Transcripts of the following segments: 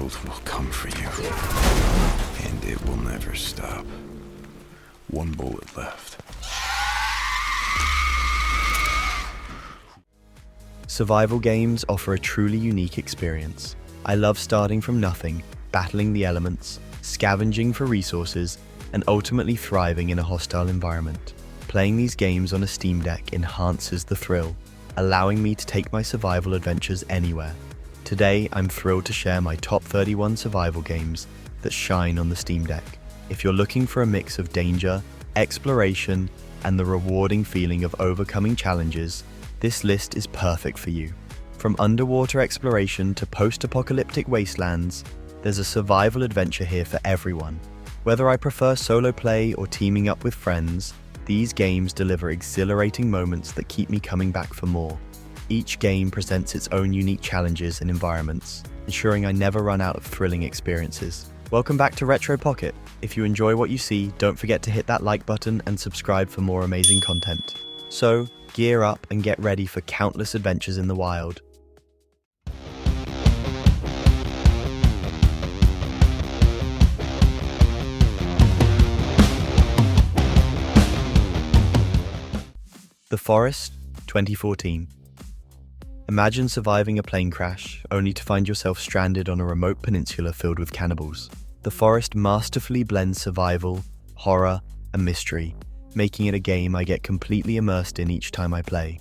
world will come for you. And it will never stop. One bullet left. Survival games offer a truly unique experience. I love starting from nothing, battling the elements, scavenging for resources, and ultimately thriving in a hostile environment. Playing these games on a Steam Deck enhances the thrill, allowing me to take my survival adventures anywhere. Today, I'm thrilled to share my top 31 survival games that shine on the Steam Deck. If you're looking for a mix of danger, exploration, and the rewarding feeling of overcoming challenges, this list is perfect for you. From underwater exploration to post-apocalyptic wastelands, there's a survival adventure here for everyone. Whether I prefer solo play or teaming up with friends, these games deliver exhilarating moments that keep me coming back for more. Each game presents its own unique challenges and environments, ensuring I never run out of thrilling experiences. Welcome back to Retro Pocket. If you enjoy what you see, don't forget to hit that like button and subscribe for more amazing content. So, gear up and get ready for countless adventures in the wild. The Forest, 2014. Imagine surviving a plane crash, only to find yourself stranded on a remote peninsula filled with cannibals. The Forest masterfully blends survival, horror, and mystery, making it a game I get completely immersed in each time I play.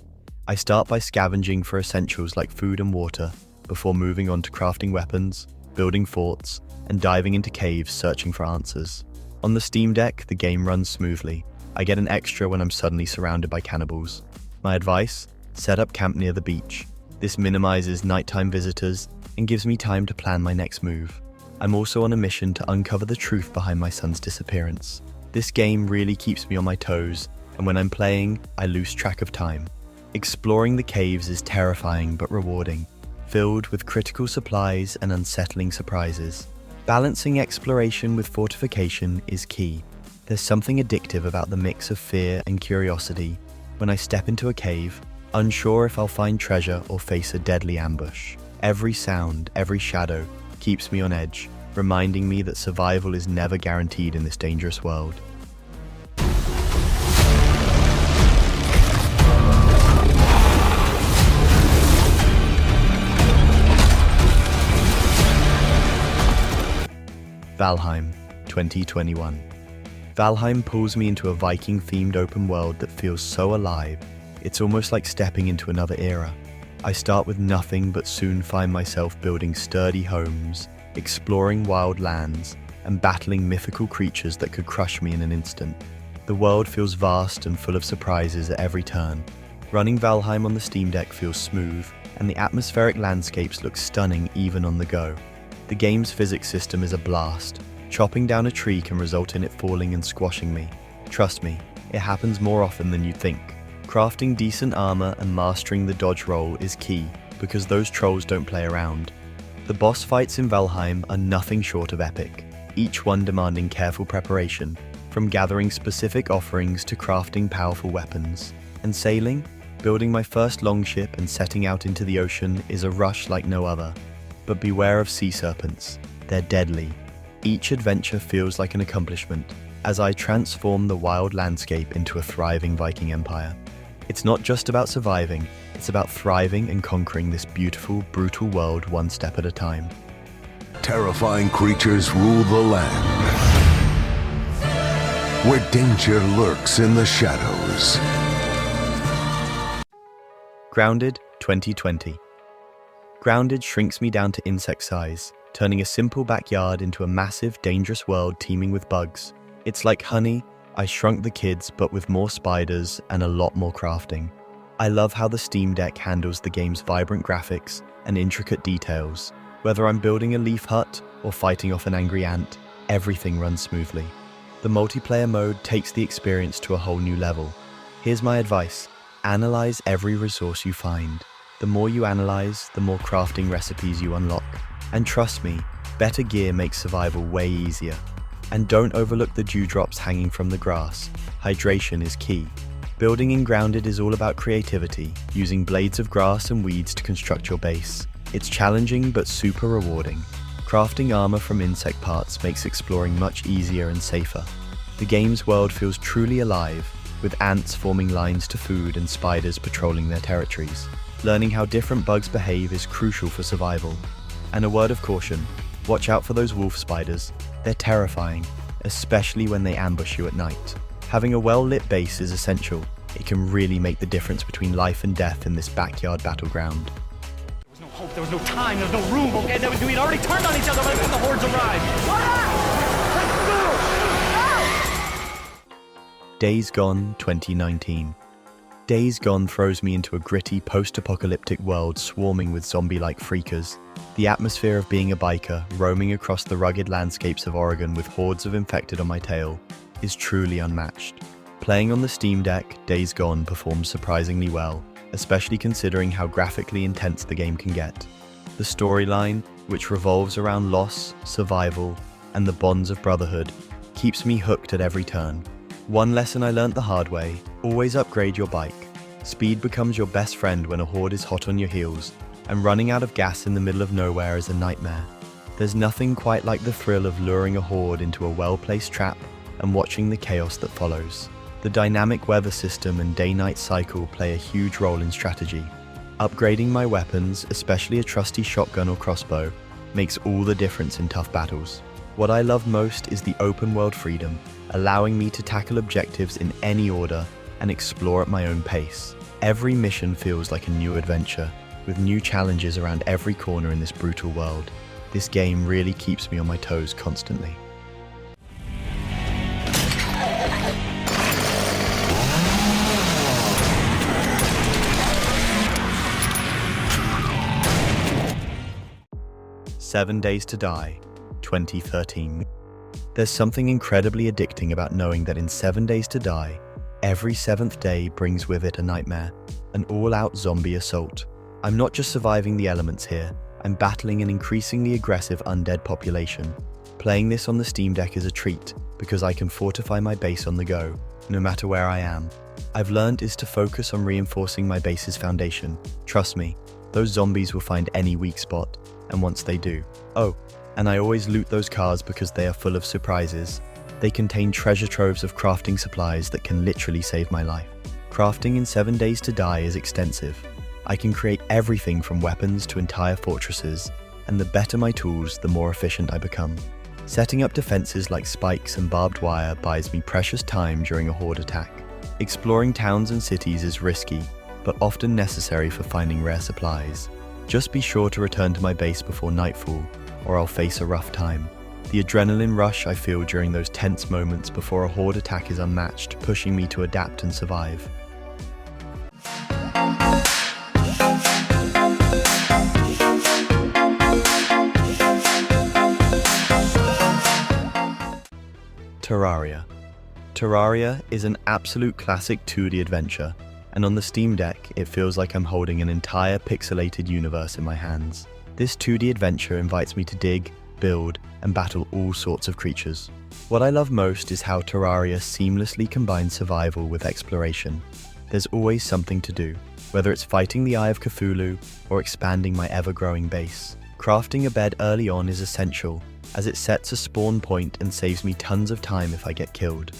I start by scavenging for essentials like food and water, before moving on to crafting weapons, building forts, and diving into caves searching for answers. On the Steam Deck, the game runs smoothly. I get an extra when I'm suddenly surrounded by cannibals. My advice? Set up camp near the beach. This minimizes nighttime visitors and gives me time to plan my next move. I'm also on a mission to uncover the truth behind my son's disappearance. This game really keeps me on my toes, and when I'm playing, I lose track of time. Exploring the caves is terrifying but rewarding, filled with critical supplies and unsettling surprises. Balancing exploration with fortification is key. There's something addictive about the mix of fear and curiosity when I step into a cave, unsure if I'll find treasure or face a deadly ambush. Every sound, every shadow keeps me on edge, reminding me that survival is never guaranteed in this dangerous world. Valheim, 2021. Valheim pulls me into a Viking-themed open world that feels so alive. It's almost like stepping into another era. I start with nothing but soon find myself building sturdy homes, exploring wild lands, and battling mythical creatures that could crush me in an instant. The world feels vast and full of surprises at every turn. Running Valheim on the Steam Deck feels smooth, and the atmospheric landscapes look stunning even on the go. The game's physics system is a blast. Chopping down a tree can result in it falling and squashing me. Trust me, it happens more often than you'd think. Crafting decent armor and mastering the dodge roll is key, because those trolls don't play around. The boss fights in Valheim are nothing short of epic, each one demanding careful preparation, from gathering specific offerings to crafting powerful weapons. And sailing, building my first longship and setting out into the ocean is a rush like no other. But beware of sea serpents, they're deadly. Each adventure feels like an accomplishment, as I transform the wild landscape into a thriving Viking empire. It's not just about surviving, it's about thriving and conquering this beautiful, brutal world one step at a time. Terrifying creatures rule the land, where danger lurks in the shadows. Grounded, 2020. Grounded shrinks me down to insect size, turning a simple backyard into a massive, dangerous world teeming with bugs. It's like honey, I shrunk the kids but with more spiders and a lot more crafting. I love how the Steam Deck handles the game's vibrant graphics and intricate details. Whether I'm building a leaf hut or fighting off an angry ant, everything runs smoothly. The multiplayer mode takes the experience to a whole new level. Here's my advice: analyze every resource you find. The more you analyze, the more crafting recipes you unlock. And trust me, better gear makes survival way easier. And don't overlook the dewdrops hanging from the grass. Hydration is key. Building in Grounded is all about creativity, using blades of grass and weeds to construct your base. It's challenging but super rewarding. Crafting armor from insect parts makes exploring much easier and safer. The game's world feels truly alive, with ants forming lines to food and spiders patrolling their territories. Learning how different bugs behave is crucial for survival. And a word of caution, watch out for those wolf spiders. They're terrifying, especially when they ambush you at night. Having a well-lit base is essential. It can really make the difference between life and death in this backyard battleground. There was no hope, there was no time, there was no room, okay? We'd already turned on each other by the time the hordes arrived. Days Gone 2019. Days Gone throws me into a gritty post-apocalyptic world swarming with zombie-like freakers. The atmosphere of being a biker, roaming across the rugged landscapes of Oregon with hordes of infected on my tail, is truly unmatched. Playing on the Steam Deck, Days Gone performs surprisingly well, especially considering how graphically intense the game can get. The storyline, which revolves around loss, survival, and the bonds of brotherhood, keeps me hooked at every turn. One lesson I learned the hard way: always upgrade your bike. Speed becomes your best friend when a horde is hot on your heels, and running out of gas in the middle of nowhere is a nightmare. There's nothing quite like the thrill of luring a horde into a well-placed trap and watching the chaos that follows. The dynamic weather system and day-night cycle play a huge role in strategy. Upgrading my weapons, especially a trusty shotgun or crossbow, makes all the difference in tough battles. What I love most is the open world freedom, allowing me to tackle objectives in any order and explore at my own pace. Every mission feels like a new adventure, with new challenges around every corner in this brutal world. This game really keeps me on my toes constantly. "7 Days to Die" 2013. There's something incredibly addicting about knowing that in 7 Days to Die, every 7th day brings with it a nightmare, an all-out zombie assault. I'm not just surviving the elements here, I'm battling an increasingly aggressive undead population. Playing this on the Steam Deck is a treat, because I can fortify my base on the go, no matter where I am. I've learned is to focus on reinforcing my base's foundation. Trust me, those zombies will find any weak spot, and once they do. Oh, and I always loot those cars because they are full of surprises. They contain treasure troves of crafting supplies that can literally save my life. Crafting in 7 Days to Die is extensive. I can create everything from weapons to entire fortresses, and the better my tools, the more efficient I become. Setting up defenses like spikes and barbed wire buys me precious time during a horde attack. Exploring towns and cities is risky, but often necessary for finding rare supplies. Just be sure to return to my base before nightfall, or I'll face a rough time. The adrenaline rush I feel during those tense moments before a horde attack is unmatched, pushing me to adapt and survive. Terraria. Terraria is an absolute classic 2D adventure, and on the Steam Deck, it feels like I'm holding an entire pixelated universe in my hands. This 2D adventure invites me to dig, build, and battle all sorts of creatures. What I love most is how Terraria seamlessly combines survival with exploration. There's always something to do, whether it's fighting the Eye of Cthulhu or expanding my ever-growing base. Crafting a bed early on is essential, as it sets a spawn point and saves me tons of time if I get killed.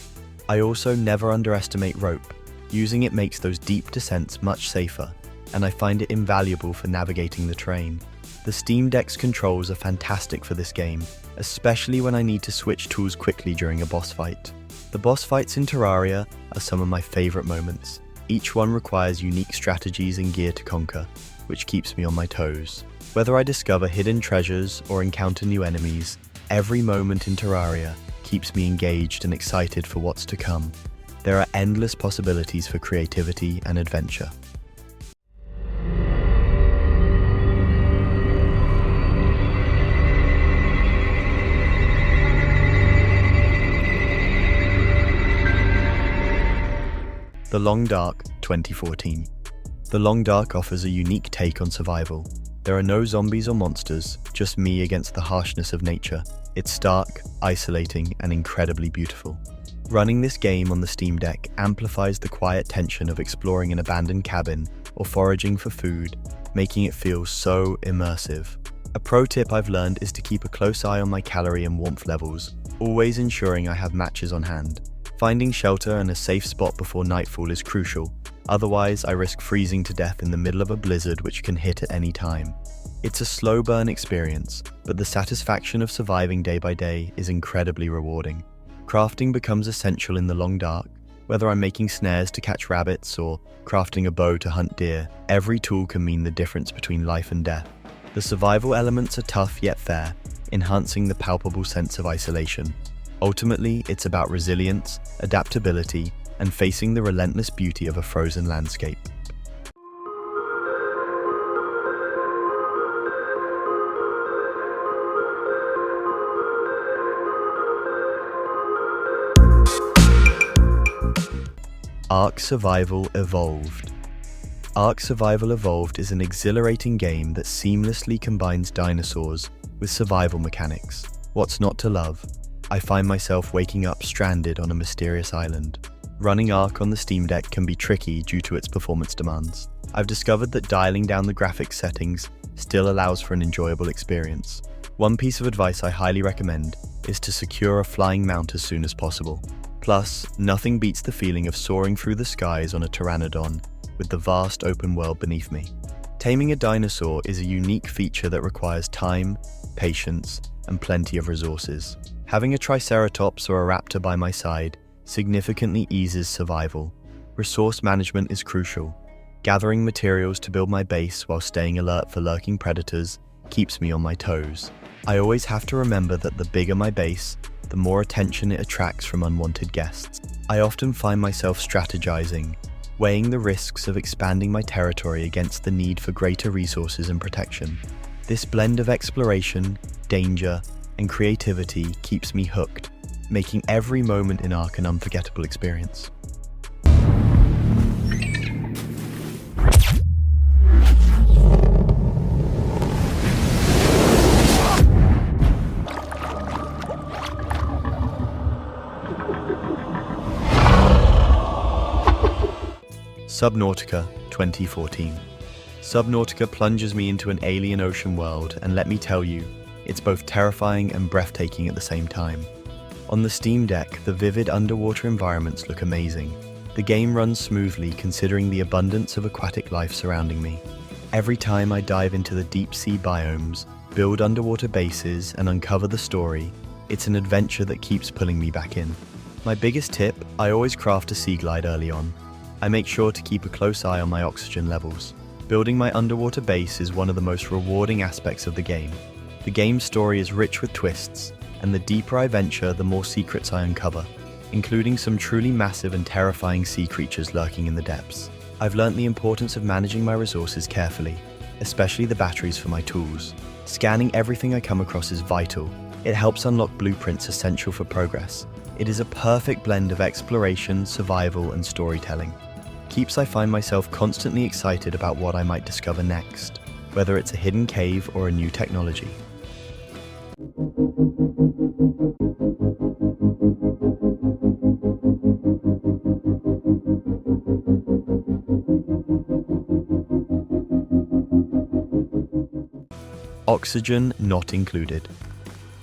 I also never underestimate rope. Using it makes those deep descents much safer, and I find it invaluable for navigating the terrain. The Steam Deck's controls are fantastic for this game, especially when I need to switch tools quickly during a boss fight. The boss fights in Terraria are some of my favourite moments. Each one requires unique strategies and gear to conquer, which keeps me on my toes. Whether I discover hidden treasures or encounter new enemies, every moment in Terraria keeps me engaged and excited for what's to come. There are endless possibilities for creativity and adventure. The Long Dark 2014. The Long Dark offers a unique take on survival. There are no zombies or monsters, just me against the harshness of nature. It's stark, isolating, and incredibly beautiful. Running this game on the Steam Deck amplifies the quiet tension of exploring an abandoned cabin or foraging for food, making it feel so immersive. A pro tip I've learned is to keep a close eye on my calorie and warmth levels, always ensuring I have matches on hand. Finding shelter and a safe spot before nightfall is crucial, otherwise I risk freezing to death in the middle of a blizzard which can hit at any time. It's a slow burn experience, but the satisfaction of surviving day by day is incredibly rewarding. Crafting becomes essential in the long dark. Whether I'm making snares to catch rabbits or crafting a bow to hunt deer, every tool can mean the difference between life and death. The survival elements are tough yet fair, enhancing the palpable sense of isolation. Ultimately, it's about resilience, adaptability, and facing the relentless beauty of a frozen landscape. Ark Survival Evolved. Ark Survival Evolved is an exhilarating game that seamlessly combines dinosaurs with survival mechanics. What's not to love? I find myself waking up stranded on a mysterious island. Running Ark on the Steam Deck can be tricky due to its performance demands. I've discovered that dialing down the graphics settings still allows for an enjoyable experience. One piece of advice I highly recommend is to secure a flying mount as soon as possible. Plus, nothing beats the feeling of soaring through the skies on a pteranodon with the vast open world beneath me. Taming a dinosaur is a unique feature that requires time, patience, and plenty of resources. Having a triceratops or a raptor by my side significantly eases survival. Resource management is crucial. Gathering materials to build my base while staying alert for lurking predators keeps me on my toes. I always have to remember that the bigger my base, the more attention it attracts from unwanted guests. I often find myself strategizing, weighing the risks of expanding my territory against the need for greater resources and protection. This blend of exploration, danger, and creativity keeps me hooked, making every moment in Ark an unforgettable experience. Subnautica 2014. Subnautica plunges me into an alien ocean world, and let me tell you, it's both terrifying and breathtaking at the same time. On the Steam Deck, the vivid underwater environments look amazing. The game runs smoothly considering the abundance of aquatic life surrounding me. Every time I dive into the deep sea biomes, build underwater bases, and uncover the story, it's an adventure that keeps pulling me back in. My biggest tip, I always craft a sea glide early on. I make sure to keep a close eye on my oxygen levels. Building my underwater base is one of the most rewarding aspects of the game. The game's story is rich with twists, and the deeper I venture, the more secrets I uncover, including some truly massive and terrifying sea creatures lurking in the depths. I've learnt the importance of managing my resources carefully, especially the batteries for my tools. Scanning everything I come across is vital. It helps unlock blueprints essential for progress. It is a perfect blend of exploration, survival, and storytelling. Keeps I find myself constantly excited about what I might discover next, whether it's a hidden cave or a new technology. Oxygen Not Included.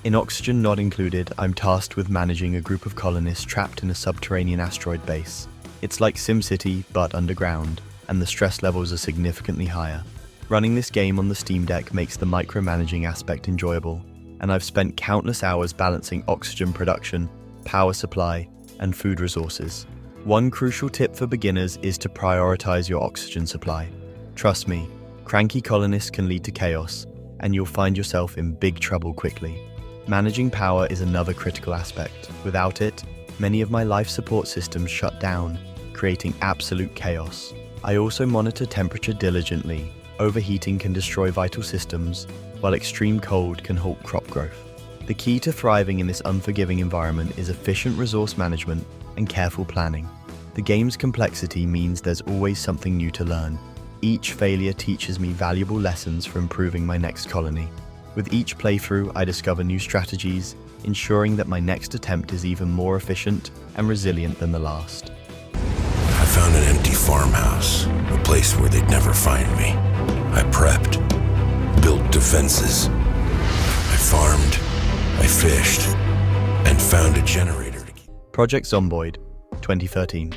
In Oxygen Not Included, I'm tasked with managing a group of colonists trapped in a subterranean asteroid base. It's like SimCity, but underground, and the stress levels are significantly higher. Running this game on the Steam Deck makes the micromanaging aspect enjoyable, and I've spent countless hours balancing oxygen production, power supply, and food resources. One crucial tip for beginners is to prioritize your oxygen supply. Trust me, cranky colonists can lead to chaos, and you'll find yourself in big trouble quickly. Managing power is another critical aspect. Without it, many of my life support systems shut down, creating absolute chaos. I also monitor temperature diligently. Overheating can destroy vital systems, while extreme cold can halt crop growth. The key to thriving in this unforgiving environment is efficient resource management and careful planning. The game's complexity means there's always something new to learn. Each failure teaches me valuable lessons for improving my next colony. With each playthrough, I discover new strategies, ensuring that my next attempt is even more efficient and resilient than the last. I found an empty farmhouse, a place where they'd never find me. I prepped, built defenses. I farmed, I fished, and found a generator to keep... Project Zomboid, 2013.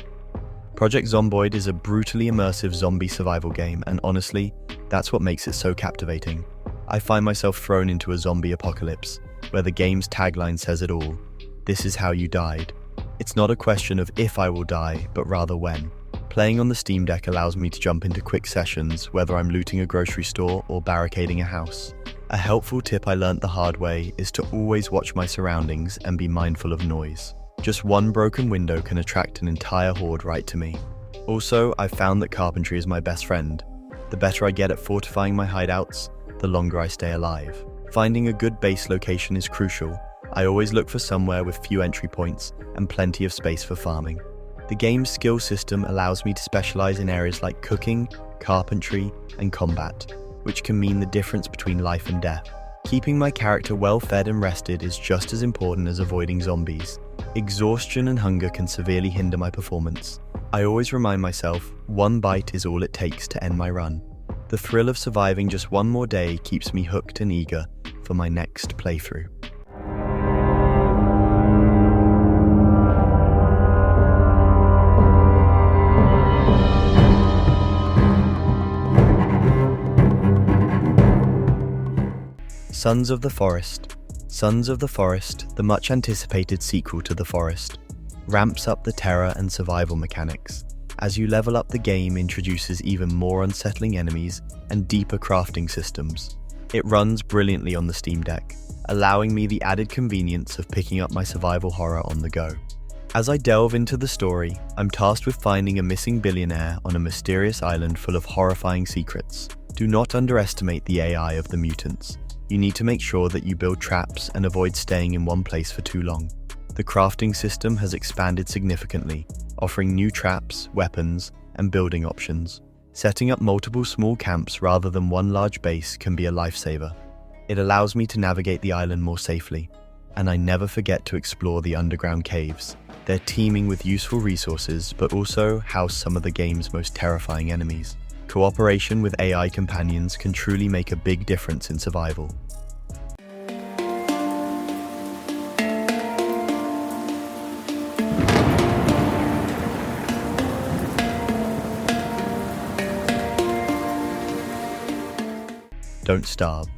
Project Zomboid is a brutally immersive zombie survival game, and honestly, that's what makes it so captivating. I find myself thrown into a zombie apocalypse, where the game's tagline says it all: "This is how you died." It's not a question of if I will die, but rather when. Playing on the Steam Deck allows me to jump into quick sessions, whether I'm looting a grocery store or barricading a house. A helpful tip I learnt the hard way is to always watch my surroundings and be mindful of noise. Just one broken window can attract an entire horde right to me. Also, I've found that carpentry is my best friend. The better I get at fortifying my hideouts, the longer I stay alive. Finding a good base location is crucial. I always look for somewhere with few entry points and plenty of space for farming. The game's skill system allows me to specialize in areas like cooking, carpentry, and combat, which can mean the difference between life and death. Keeping my character well fed and rested is just as important as avoiding zombies. Exhaustion and hunger can severely hinder my performance. I always remind myself, one bite is all it takes to end my run. The thrill of surviving just one more day keeps me hooked and eager for my next playthrough. Sons of the Forest. Sons of the Forest, the much-anticipated sequel to The Forest, ramps up the terror and survival mechanics. As you level up, the game introduces even more unsettling enemies and deeper crafting systems. It runs brilliantly on the Steam Deck, allowing me the added convenience of picking up my survival horror on the go. As I delve into the story, I'm tasked with finding a missing billionaire on a mysterious island full of horrifying secrets. Do not underestimate the AI of the mutants. You need to make sure that you build traps and avoid staying in one place for too long. The crafting system has expanded significantly, offering new traps, weapons, and building options. Setting up multiple small camps rather than one large base can be a lifesaver. It allows me to navigate the island more safely, and I never forget to explore the underground caves. They're teeming with useful resources, but also house some of the game's most terrifying enemies. Cooperation with AI companions can truly make a big difference in survival. Don't Starve.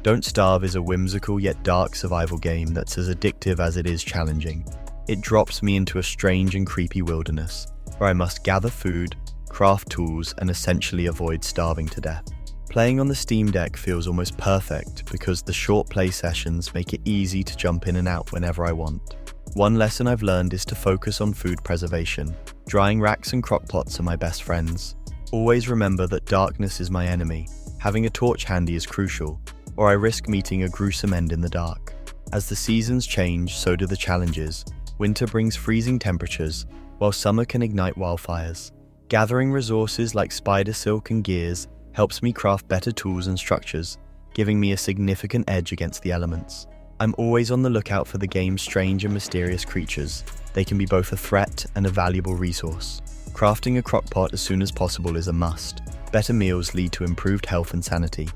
Don't Starve is a whimsical yet dark survival game that's as addictive as it is challenging. It drops me into a strange and creepy wilderness, where I must gather food, craft tools, and essentially avoid starving to death. Playing on the Steam Deck feels almost perfect because the short play sessions make it easy to jump in and out whenever I want. One lesson I've learned is to focus on food preservation. Drying racks and crockpots are my best friends. Always remember that darkness is my enemy. Having a torch handy is crucial, or I risk meeting a gruesome end in the dark. As the seasons change, so do the challenges. Winter brings freezing temperatures, while summer can ignite wildfires. Gathering resources like spider silk and gears helps me craft better tools and structures, giving me a significant edge against the elements. I'm always on the lookout for the game's strange and mysterious creatures. They can be both a threat and a valuable resource. Crafting a crockpot as soon as possible is a must. Better meals lead to improved health and sanity.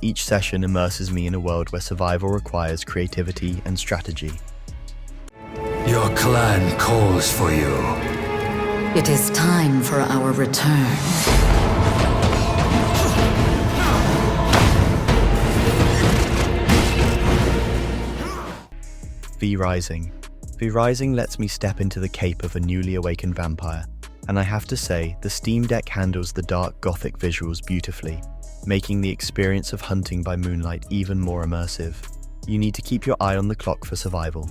Each session immerses me in a world where survival requires creativity and strategy. Your clan calls for you. It is time for our return. V Rising. V Rising lets me step into the cape of a newly awakened vampire, and I have to say, the Steam Deck handles the dark gothic visuals beautifully, making the experience of hunting by moonlight even more immersive. You need to keep your eye on the clock for survival.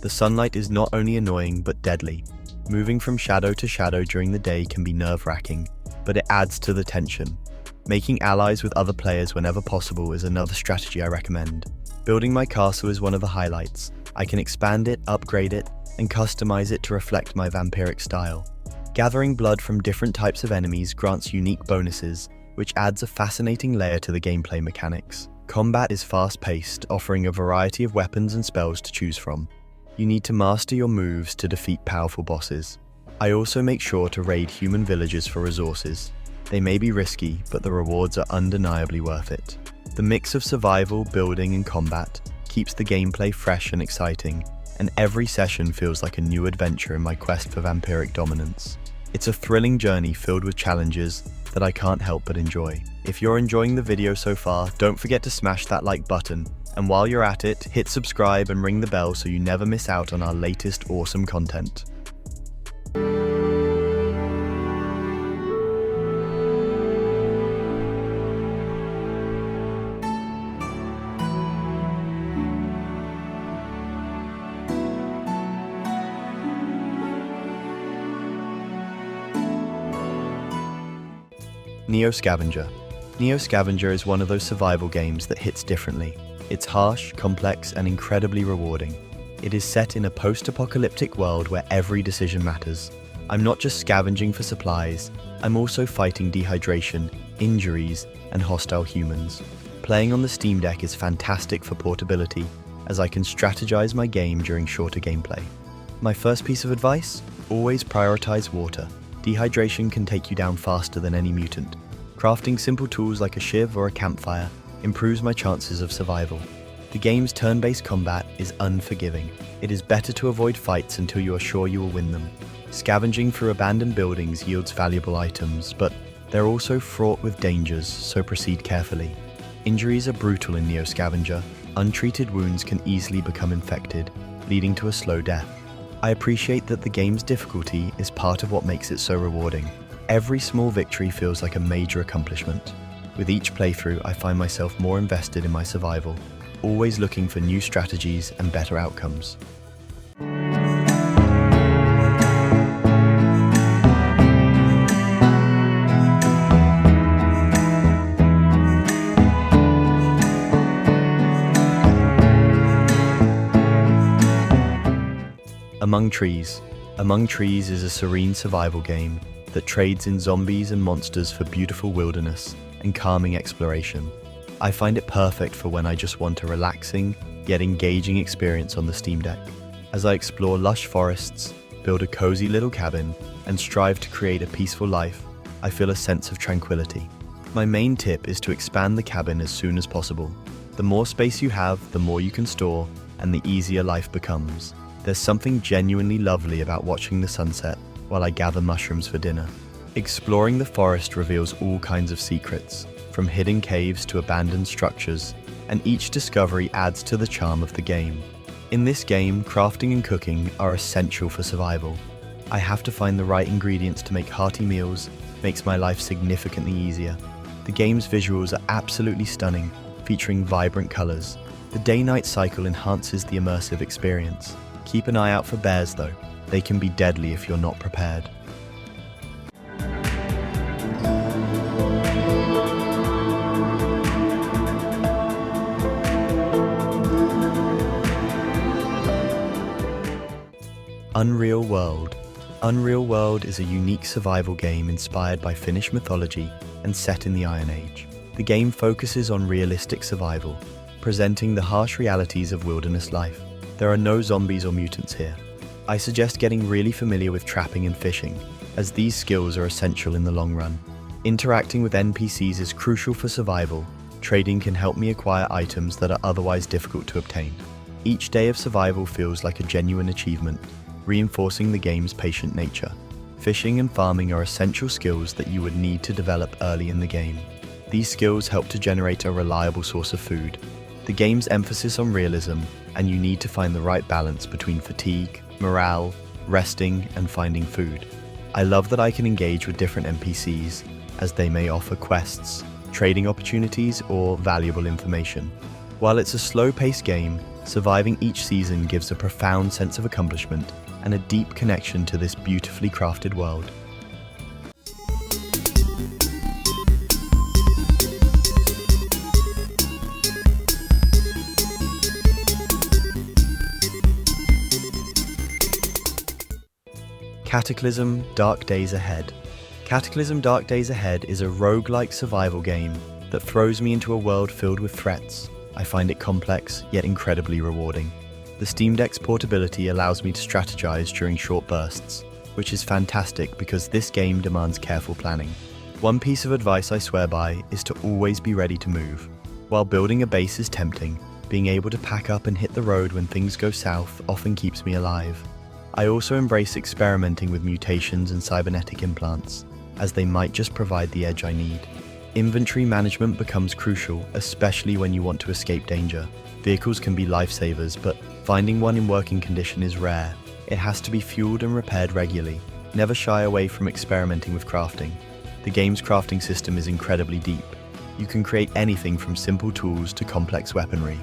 The sunlight is not only annoying but deadly. Moving from shadow to shadow during the day can be nerve-wracking, but it adds to the tension. Making allies with other players whenever possible is another strategy I recommend. Building my castle is one of the highlights. I can expand it, upgrade it, and customize it to reflect my vampiric style. Gathering blood from different types of enemies grants unique bonuses, which adds a fascinating layer to the gameplay mechanics. Combat is fast-paced, offering a variety of weapons and spells to choose from. You need to master your moves to defeat powerful bosses. I also make sure to raid human villages for resources. They may be risky, but the rewards are undeniably worth it. The mix of survival, building, and combat keeps the gameplay fresh and exciting, and every session feels like a new adventure in my quest for vampiric dominance. It's a thrilling journey filled with challenges that I can't help but enjoy. If you're enjoying the video so far, don't forget to smash that like button, and while you're at it, hit subscribe and ring the bell so you never miss out on our latest awesome content. Scavenger. Scavenger is one of those survival games that hits differently. It's harsh, complex, and incredibly rewarding. It is set in a post-apocalyptic world where every decision matters. I'm not just scavenging for supplies, I'm also fighting dehydration, injuries, and hostile humans. Playing on the Steam Deck is fantastic for portability, as I can strategize my game during shorter gameplay. My first piece of advice? Always prioritize water. Dehydration can take you down faster than any mutant. Crafting simple tools like a shiv or a campfire improves my chances of survival. The game's turn-based combat is unforgiving. It is better to avoid fights until you are sure you will win them. Scavenging through abandoned buildings yields valuable items, but they're also fraught with dangers, so proceed carefully. Injuries are brutal in Scavenger. Untreated wounds can easily become infected, leading to a slow death. I appreciate that the game's difficulty is part of what makes it so rewarding. Every small victory feels like a major accomplishment. With each playthrough, I find myself more invested in my survival, always looking for new strategies and better outcomes. Among Trees. Among Trees is a serene survival game that trades in zombies and monsters for beautiful wilderness and calming exploration. I find it perfect for when I just want a relaxing, yet engaging experience on the Steam Deck. As I explore lush forests, build a cozy little cabin, and strive to create a peaceful life, I feel a sense of tranquility. My main tip is to expand the cabin as soon as possible. The more space you have, the more you can store, and the easier life becomes. There's something genuinely lovely about watching the sunset while I gather mushrooms for dinner. Exploring the forest reveals all kinds of secrets, from hidden caves to abandoned structures, and each discovery adds to the charm of the game. In this game, crafting and cooking are essential for survival. I have to find the right ingredients to make hearty meals, makes my life significantly easier. The game's visuals are absolutely stunning, featuring vibrant colors. The day-night cycle enhances the immersive experience. Keep an eye out for bears though. They can be deadly if you're not prepared. Unreal World. Unreal World is a unique survival game inspired by Finnish mythology and set in the Iron Age. The game focuses on realistic survival, presenting the harsh realities of wilderness life. There are no zombies or mutants here. I suggest getting really familiar with trapping and fishing, as these skills are essential in the long run. Interacting with NPCs is crucial for survival. Trading can help me acquire items that are otherwise difficult to obtain. Each day of survival feels like a genuine achievement, reinforcing the game's patient nature. Fishing and farming are essential skills that you would need to develop early in the game. These skills help to generate a reliable source of food. The game's emphasis on realism, and you need to find the right balance between fatigue, morale, resting, and finding food. I love that I can engage with different NPCs, as they may offer quests, trading opportunities, or valuable information. While it's a slow-paced game, surviving each season gives a profound sense of accomplishment and a deep connection to this beautifully crafted world. Cataclysm: Dark Days Ahead. Cataclysm: Dark Days Ahead is a roguelike survival game that throws me into a world filled with threats. I find it complex, yet incredibly rewarding. The Steam Deck's portability allows me to strategize during short bursts, which is fantastic because this game demands careful planning. One piece of advice I swear by is to always be ready to move. While building a base is tempting, being able to pack up and hit the road when things go south often keeps me alive. I also embrace experimenting with mutations and cybernetic implants, as they might just provide the edge I need. Inventory management becomes crucial, especially when you want to escape danger. Vehicles can be lifesavers, but finding one in working condition is rare. It has to be fueled and repaired regularly. Never shy away from experimenting with crafting. The game's crafting system is incredibly deep. You can create anything from simple tools to complex weaponry.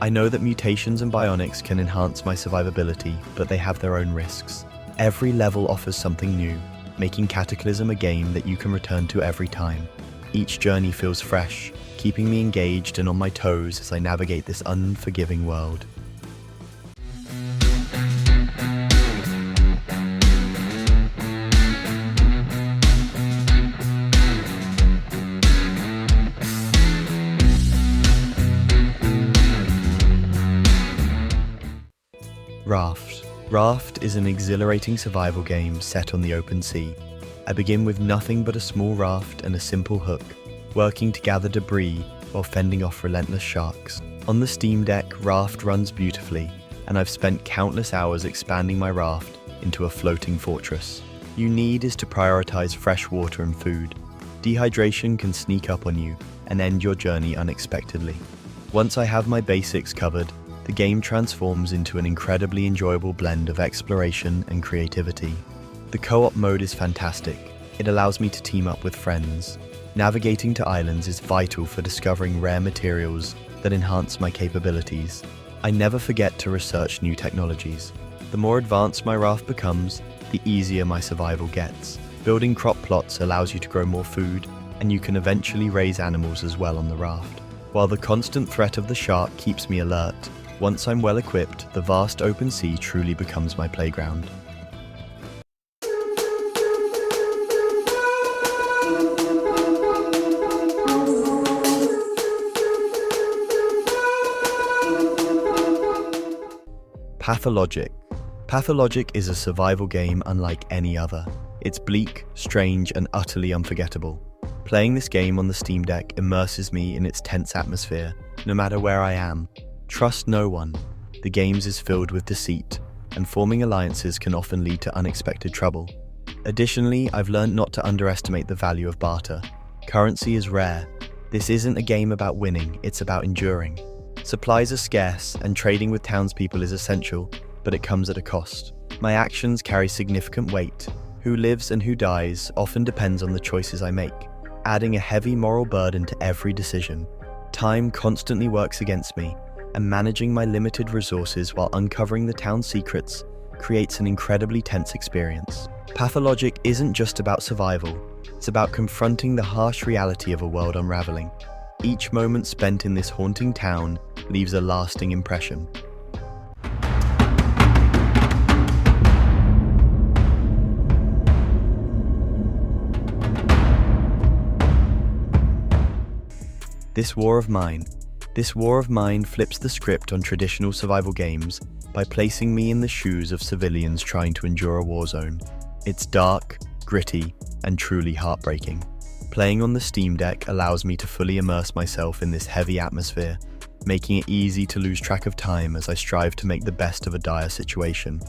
I know that mutations and bionics can enhance my survivability, but they have their own risks. Every level offers something new, making Cataclysm a game that you can return to every time. Each journey feels fresh, keeping me engaged and on my toes as I navigate this unforgiving world. Raft. Raft is an exhilarating survival game set on the open sea. I begin with nothing but a small raft and a simple hook, working to gather debris while fending off relentless sharks. On the Steam Deck, Raft runs beautifully, and I've spent countless hours expanding my raft into a floating fortress. You need is to prioritize fresh water and food. Dehydration can sneak up on you and end your journey unexpectedly. Once I have my basics covered, the game transforms into an incredibly enjoyable blend of exploration and creativity. The co-op mode is fantastic. It allows me to team up with friends. Navigating to islands is vital for discovering rare materials that enhance my capabilities. I never forget to research new technologies. The more advanced my raft becomes, the easier my survival gets. Building crop plots allows you to grow more food, and you can eventually raise animals as well on the raft. While the constant threat of the shark keeps me alert, once I'm well equipped, the vast open sea truly becomes my playground. Pathologic. Pathologic is a survival game unlike any other. It's bleak, strange, and utterly unforgettable. Playing this game on the Steam Deck immerses me in its tense atmosphere, no matter where I am. Trust no one. The game is filled with deceit, and forming alliances can often lead to unexpected trouble. Additionally, I've learned not to underestimate the value of barter. Currency is rare. This isn't a game about winning, it's about enduring. Supplies are scarce, and trading with townspeople is essential, but it comes at a cost. My actions carry significant weight. Who lives and who dies often depends on the choices I make, adding a heavy moral burden to every decision. Time constantly works against me, and managing my limited resources while uncovering the town's secrets creates an incredibly tense experience. Pathologic isn't just about survival, it's about confronting the harsh reality of a world unraveling. Each moment spent in this haunting town leaves a lasting impression. This War of Mine flips the script on traditional survival games by placing me in the shoes of civilians trying to endure a war zone. It's dark, gritty, and truly heartbreaking. Playing on the Steam Deck allows me to fully immerse myself in this heavy atmosphere, making it easy to lose track of time as I strive to make the best of a dire situation.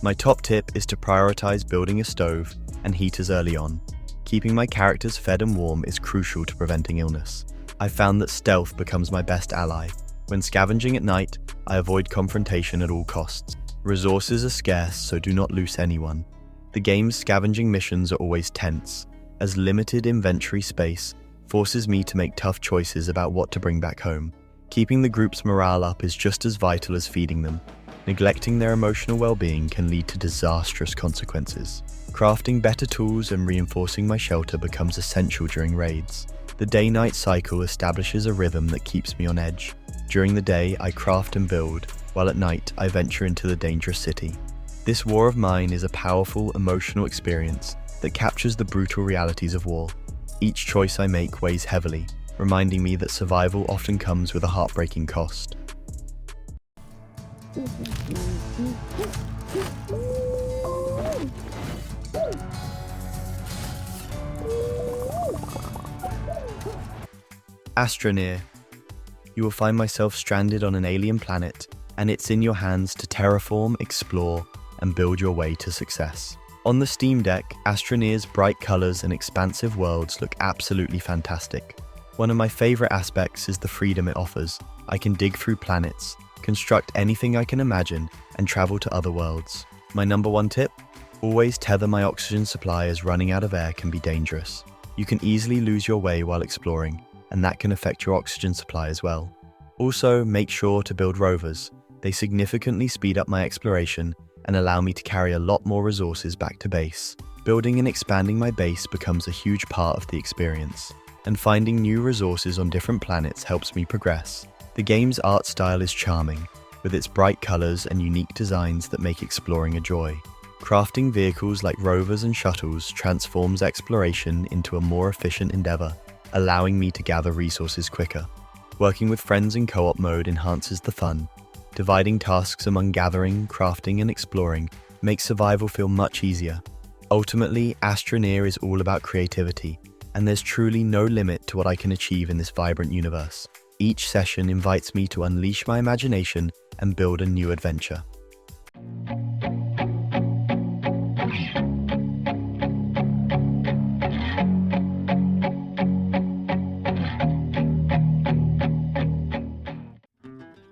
My top tip is to prioritize building a stove and heaters early on. Keeping my characters fed and warm is crucial to preventing illness. I found that stealth becomes my best ally. When scavenging at night, I avoid confrontation at all costs. Resources are scarce, so do not lose anyone. The game's scavenging missions are always tense, as limited inventory space forces me to make tough choices about what to bring back home. Keeping the group's morale up is just as vital as feeding them. Neglecting their emotional well-being can lead to disastrous consequences. Crafting better tools and reinforcing my shelter becomes essential during raids. The day-night cycle establishes a rhythm that keeps me on edge. During the day, I craft and build, while at night, I venture into the dangerous city. This War of Mine is a powerful, emotional experience that captures the brutal realities of war. Each choice I make weighs heavily, reminding me that survival often comes with a heartbreaking cost. Astroneer. you will find myself stranded on an alien planet, and it's in your hands to terraform, explore, and build your way to success. On the Steam Deck, Astroneer's bright colors and expansive worlds look absolutely fantastic. One of my favorite aspects is the freedom it offers. I can dig through planets, construct anything I can imagine, and travel to other worlds. My number one tip? Always tether my oxygen supply, as running out of air can be dangerous. You can easily lose your way while exploring, and that can affect your oxygen supply as well. Also, make sure to build rovers. They significantly speed up my exploration and allow me to carry a lot more resources back to base. Building and expanding my base becomes a huge part of the experience, and finding new resources on different planets helps me progress. The game's art style is charming, with its bright colors and unique designs that make exploring a joy. Crafting vehicles like rovers and shuttles transforms exploration into a more efficient endeavor, allowing me to gather resources quicker. Working with friends in co-op mode enhances the fun. Dividing tasks among gathering, crafting, and exploring makes survival feel much easier. Ultimately, Astroneer is all about creativity, and there's truly no limit to what I can achieve in this vibrant universe. Each session invites me to unleash my imagination and build a new adventure.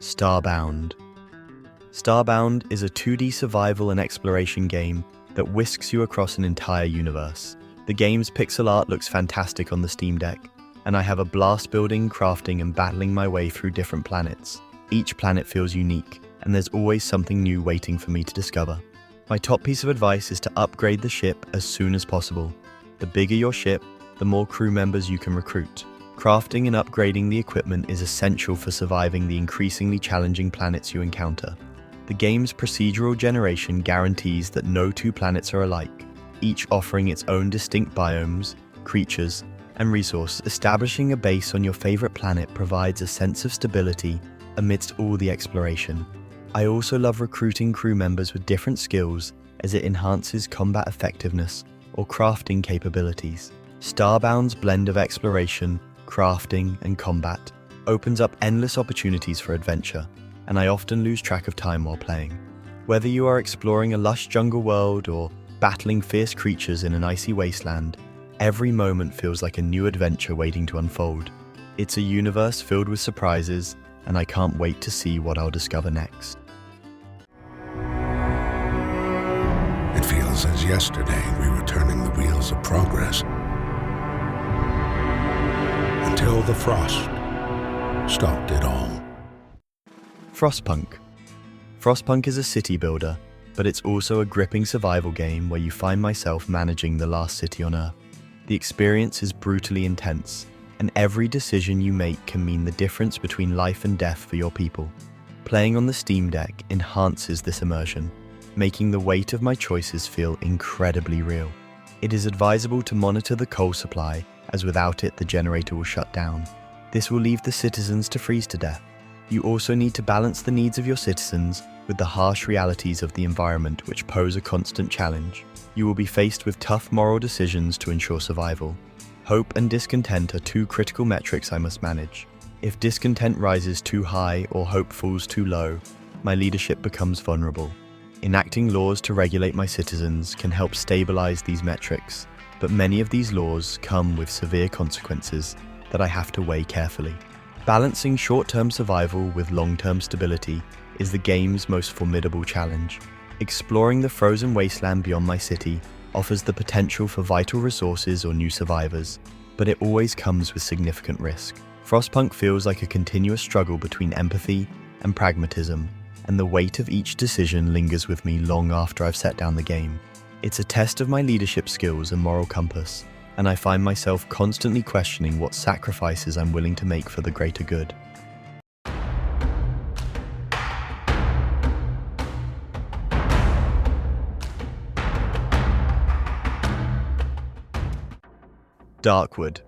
Starbound. Starbound is a 2D survival and exploration game that whisks you across an entire universe. The game's pixel art looks fantastic on the Steam Deck, and I have a blast building, crafting, and battling my way through different planets. Each planet feels unique, and there's always something new waiting for me to discover. My top piece of advice is to upgrade the ship as soon as possible. The bigger your ship, the more crew members you can recruit. Crafting and upgrading the equipment is essential for surviving the increasingly challenging planets you encounter. The game's procedural generation guarantees that no two planets are alike, each offering its own distinct biomes, creatures, and resources. Establishing a base on your favorite planet provides a sense of stability amidst all the exploration. I also love recruiting crew members with different skills, as it enhances combat effectiveness or crafting capabilities. Starbound's blend of exploration, crafting, and combat opens up endless opportunities for adventure, and I often lose track of time while playing. Whether you are exploring a lush jungle world or battling fierce creatures in an icy wasteland, every moment feels like a new adventure waiting to unfold. It's a universe filled with surprises, and I can't wait to see what I'll discover next. It feels as yesterday we were turning the wheels of progress. Until the frost stopped it all. Frostpunk. Frostpunk is a city builder, but it's also a gripping survival game where you find myself managing the last city on Earth. The experience is brutally intense, and every decision you make can mean the difference between life and death for your people. Playing on the Steam Deck enhances this immersion, making the weight of my choices feel incredibly real. It is advisable to monitor the coal supply, as without it the generator will shut down. This will leave the citizens to freeze to death. You also need to balance the needs of your citizens with the harsh realities of the environment, which pose a constant challenge. You will be faced with tough moral decisions to ensure survival. Hope and discontent are two critical metrics I must manage. If discontent rises too high or hope falls too low, my leadership becomes vulnerable. Enacting laws to regulate my citizens can help stabilize these metrics, but many of these laws come with severe consequences that I have to weigh carefully. Balancing short-term survival with long-term stability is the game's most formidable challenge. Exploring the frozen wasteland beyond my city offers the potential for vital resources or new survivors, but it always comes with significant risk. Frostpunk feels like a continuous struggle between empathy and pragmatism, and the weight of each decision lingers with me long after I've set down the game. It's a test of my leadership skills and moral compass, and I find myself constantly questioning what sacrifices I'm willing to make for the greater good. Darkwood.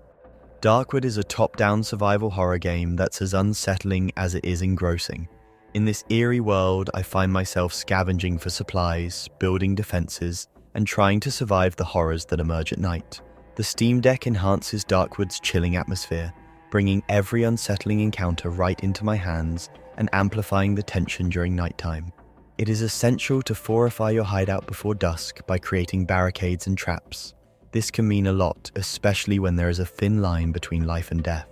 Darkwood is a top-down survival horror game that's as unsettling as it is engrossing. In this eerie world, I find myself scavenging for supplies, building defenses, and trying to survive the horrors that emerge at night. The Steam Deck enhances Darkwood's chilling atmosphere, bringing every unsettling encounter right into my hands and amplifying the tension during nighttime. It is essential to fortify your hideout before dusk by creating barricades and traps. This can mean a lot, especially when there is a thin line between life and death.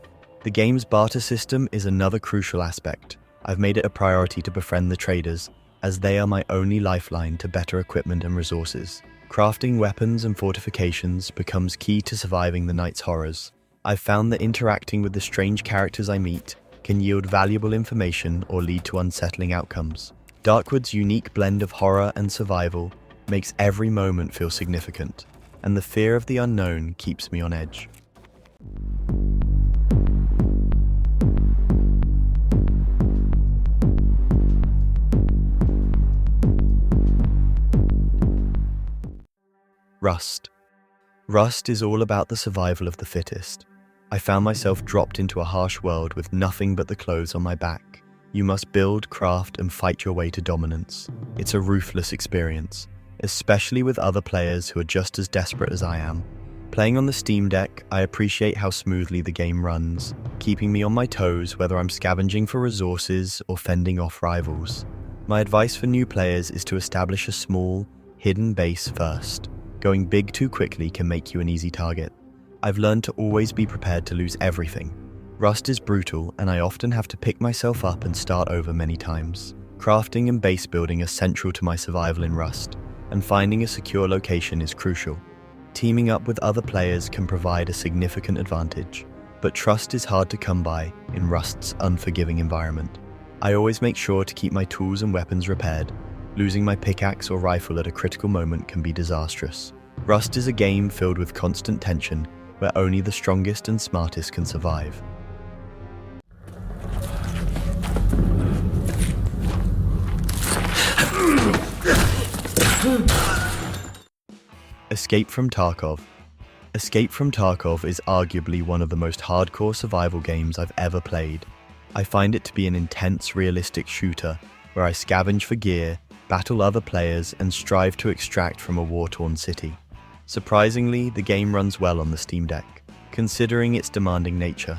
The game's barter system is another crucial aspect. I've made it a priority to befriend the traders, as they are my only lifeline to better equipment and resources. Crafting weapons and fortifications becomes key to surviving the night's horrors. I've found that interacting with the strange characters I meet can yield valuable information or lead to unsettling outcomes. Darkwood's unique blend of horror and survival makes every moment feel significant, and the fear of the unknown keeps me on edge. Rust. Rust is all about the survival of the fittest. I found myself dropped into a harsh world with nothing but the clothes on my back. You must build, craft, and fight your way to dominance. It's a ruthless experience, especially with other players who are just as desperate as I am. Playing on the Steam Deck, I appreciate how smoothly the game runs, keeping me on my toes whether I'm scavenging for resources or fending off rivals. My advice for new players is to establish a small, hidden base first. Going big too quickly can make you an easy target. I've learned to always be prepared to lose everything. Rust is brutal, and I often have to pick myself up and start over many times. Crafting and base building are central to my survival in Rust, and finding a secure location is crucial. Teaming up with other players can provide a significant advantage, but trust is hard to come by in Rust's unforgiving environment. I always make sure to keep my tools and weapons repaired. Losing my pickaxe or rifle at a critical moment can be disastrous. Rust is a game filled with constant tension, where only the strongest and smartest can survive. Escape from Tarkov. Escape from Tarkov is arguably one of the most hardcore survival games I've ever played. I find it to be an intense, realistic shooter where I scavenge for gear, battle other players, and strive to extract from a war-torn city. Surprisingly, the game runs well on the Steam Deck, considering its demanding nature.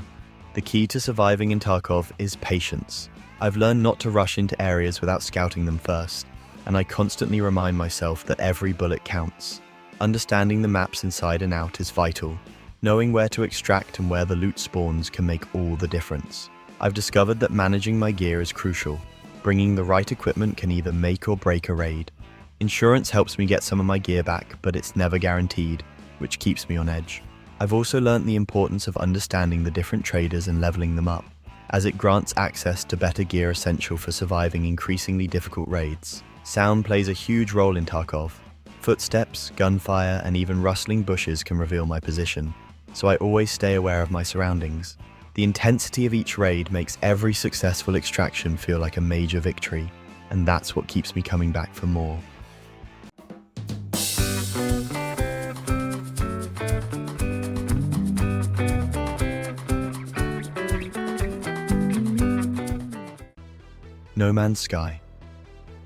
The key to surviving in Tarkov is patience. I've learned not to rush into areas without scouting them first, and I constantly remind myself that every bullet counts. Understanding the maps inside and out is vital. Knowing where to extract and where the loot spawns can make all the difference. I've discovered that managing my gear is crucial. Bringing the right equipment can either make or break a raid. Insurance helps me get some of my gear back, but it's never guaranteed, which keeps me on edge. I've also learnt the importance of understanding the different traders and leveling them up, as it grants access to better gear essential for surviving increasingly difficult raids. Sound plays a huge role in Tarkov. Footsteps, gunfire, and even rustling bushes can reveal my position, so I always stay aware of my surroundings. The intensity of each raid makes every successful extraction feel like a major victory, and that's what keeps me coming back for more. No Man's Sky.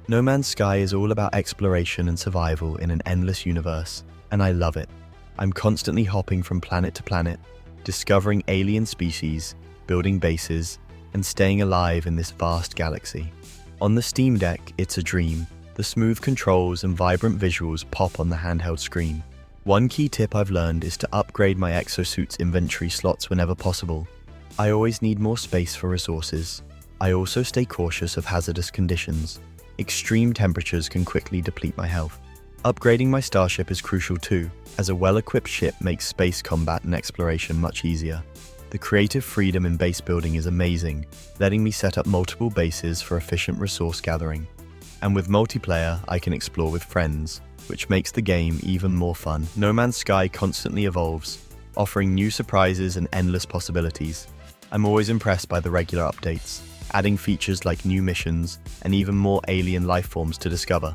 No Man's Sky is all about exploration and survival in an endless universe, and I love it. I'm constantly hopping from planet to planet, discovering alien species, building bases, and staying alive in this vast galaxy. On the Steam Deck, it's a dream. The smooth controls and vibrant visuals pop on the handheld screen. One key tip I've learned is to upgrade my exosuit's inventory slots whenever possible. I always need more space for resources. I also stay cautious of hazardous conditions. Extreme temperatures can quickly deplete my health. Upgrading my starship is crucial too, as a well-equipped ship makes space combat and exploration much easier. The creative freedom in base building is amazing, letting me set up multiple bases for efficient resource gathering. And with multiplayer, I can explore with friends, which makes the game even more fun. No Man's Sky constantly evolves, offering new surprises and endless possibilities. I'm always impressed by the regular updates, adding features like new missions and even more alien life forms to discover,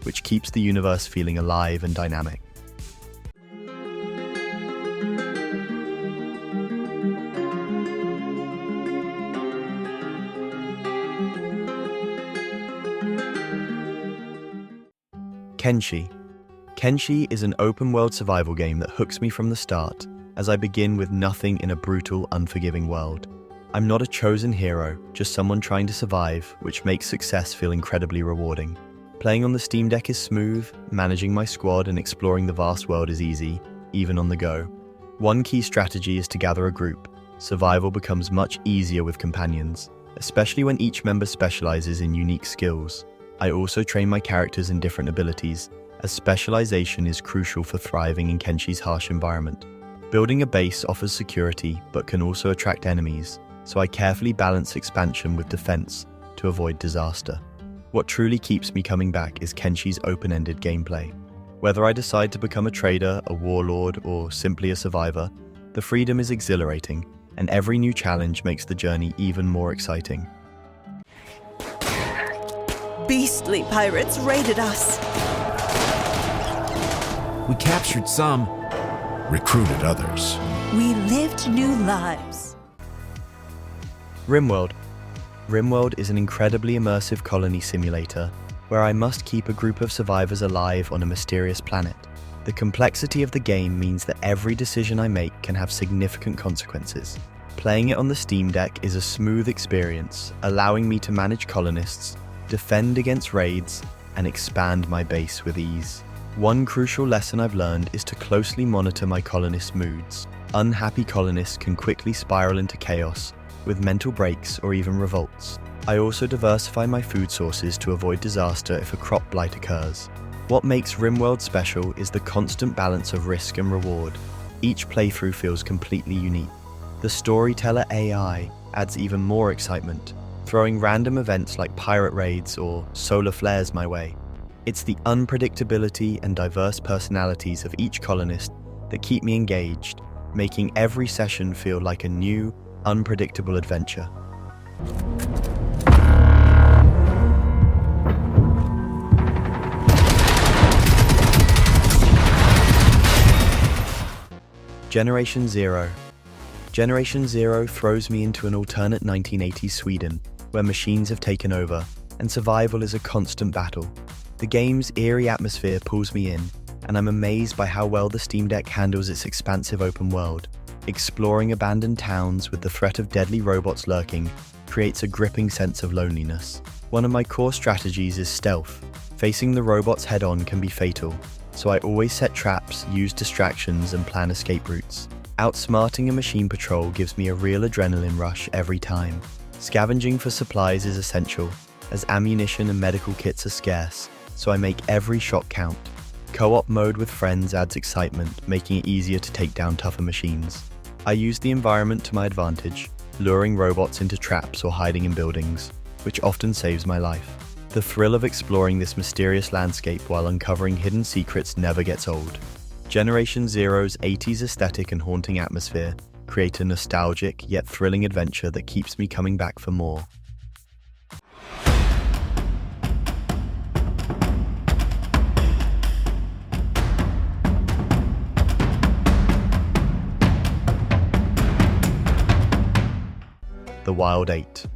which keeps the universe feeling alive and dynamic. Kenshi. Kenshi is an open-world survival game that hooks me from the start. as I begin with nothing in a brutal, unforgiving world. I'm not a chosen hero, just someone trying to survive, which makes success feel incredibly rewarding. Playing on the Steam Deck is smooth, managing my squad and exploring the vast world is easy, even on the go. One key strategy is to gather a group. Survival becomes much easier with companions, especially when each member specializes in unique skills. I also train my characters in different abilities, as specialization is crucial for thriving in Kenshi's harsh environment. Building a base offers security, but can also attract enemies, so I carefully balance expansion with defense to avoid disaster. What truly keeps me coming back is Kenshi's open-ended gameplay. Whether I decide to become a trader, a warlord, or simply a survivor, the freedom is exhilarating, and every new challenge makes the journey even more exciting. Beastly pirates raided us. We captured some. Recruited others. We lived new lives. RimWorld. RimWorld is an incredibly immersive colony simulator where I must keep a group of survivors alive on a mysterious planet. The complexity of the game means that every decision I make can have significant consequences. Playing it on the Steam Deck is a smooth experience, allowing me to manage colonists, defend against raids, and expand my base with ease. One crucial lesson I've learned is to closely monitor my colonists' moods. Unhappy colonists can quickly spiral into chaos, with mental breaks or even revolts. I also diversify my food sources to avoid disaster if a crop blight occurs. What makes RimWorld special is the constant balance of risk and reward. Each playthrough feels completely unique. The Storyteller AI adds even more excitement, throwing random events like pirate raids or solar flares my way. It's the unpredictability and diverse personalities of each colonist that keep me engaged, making every session feel like a new, unpredictable adventure. Generation Zero. Generation Zero throws me into an alternate 1980s Sweden, where machines have taken over, and survival is a constant battle. The game's eerie atmosphere pulls me in, and I'm amazed by how well the Steam Deck handles its expansive open world. Exploring abandoned towns with the threat of deadly robots lurking creates a gripping sense of loneliness. One of my core strategies is stealth. Facing the robots head-on can be fatal, so I always set traps, use distractions, and plan escape routes. Outsmarting a machine patrol gives me a real adrenaline rush every time. Scavenging for supplies is essential, as ammunition and medical kits are scarce, so I make every shot count. Co-op mode with friends adds excitement, making it easier to take down tougher machines. I use the environment to my advantage, luring robots into traps or hiding in buildings, which often saves my life. The thrill of exploring this mysterious landscape while uncovering hidden secrets never gets old. Generation Zero's 80s aesthetic and haunting atmosphere create a nostalgic yet thrilling adventure that keeps me coming back for more. The Wild 8.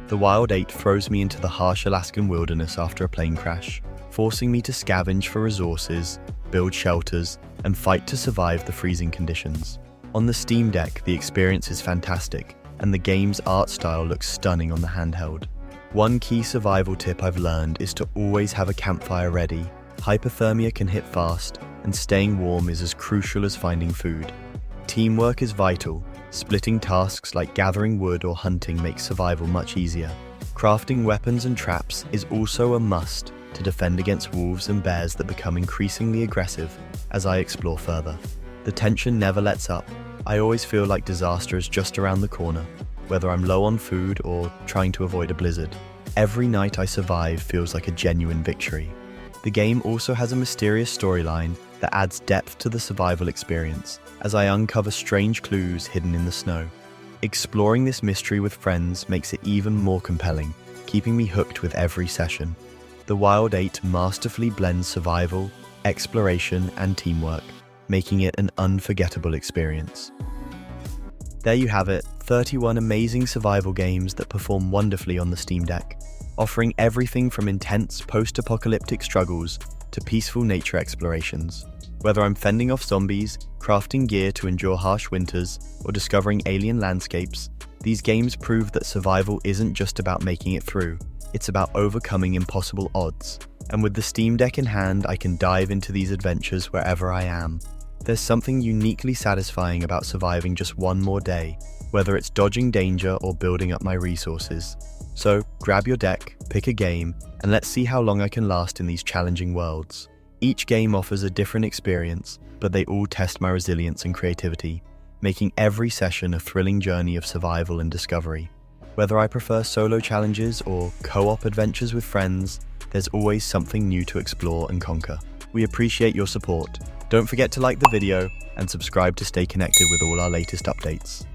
The Wild 8 throws me into the harsh Alaskan wilderness after a plane crash, forcing me to scavenge for resources, build shelters, and fight to survive the freezing conditions. On the Steam Deck, the experience is fantastic, and the game's art style looks stunning on the handheld. One key survival tip I've learned is to always have a campfire ready. Hypothermia can hit fast, and staying warm is as crucial as finding food. Teamwork is vital. Splitting tasks like gathering wood or hunting makes survival much easier. Crafting weapons and traps is also a must to defend against wolves and bears that become increasingly aggressive as I explore further. The tension never lets up. I always feel like disaster is just around the corner, whether I'm low on food or trying to avoid a blizzard. Every night I survive feels like a genuine victory. The game also has a mysterious storyline that adds depth to the survival experience as I uncover strange clues hidden in the snow. Exploring this mystery with friends makes it even more compelling, keeping me hooked with every session. The Wild 8 masterfully blends survival, exploration, and teamwork, making it an unforgettable experience. There you have it, 31 amazing survival games that perform wonderfully on the Steam Deck, offering everything from intense post-apocalyptic struggles to peaceful nature explorations. Whether I'm fending off zombies, crafting gear to endure harsh winters, or discovering alien landscapes, these games prove that survival isn't just about making it through, it's about overcoming impossible odds. And with the Steam Deck in hand, I can dive into these adventures wherever I am. There's something uniquely satisfying about surviving just one more day, whether it's dodging danger or building up my resources. So grab your deck, pick a game, and let's see how long I can last in these challenging worlds. Each game offers a different experience, but they all test my resilience and creativity, making every session a thrilling journey of survival and discovery. Whether I prefer solo challenges or co-op adventures with friends, there's always something new to explore and conquer. We appreciate your support. Don't forget to like the video and subscribe to stay connected with all our latest updates.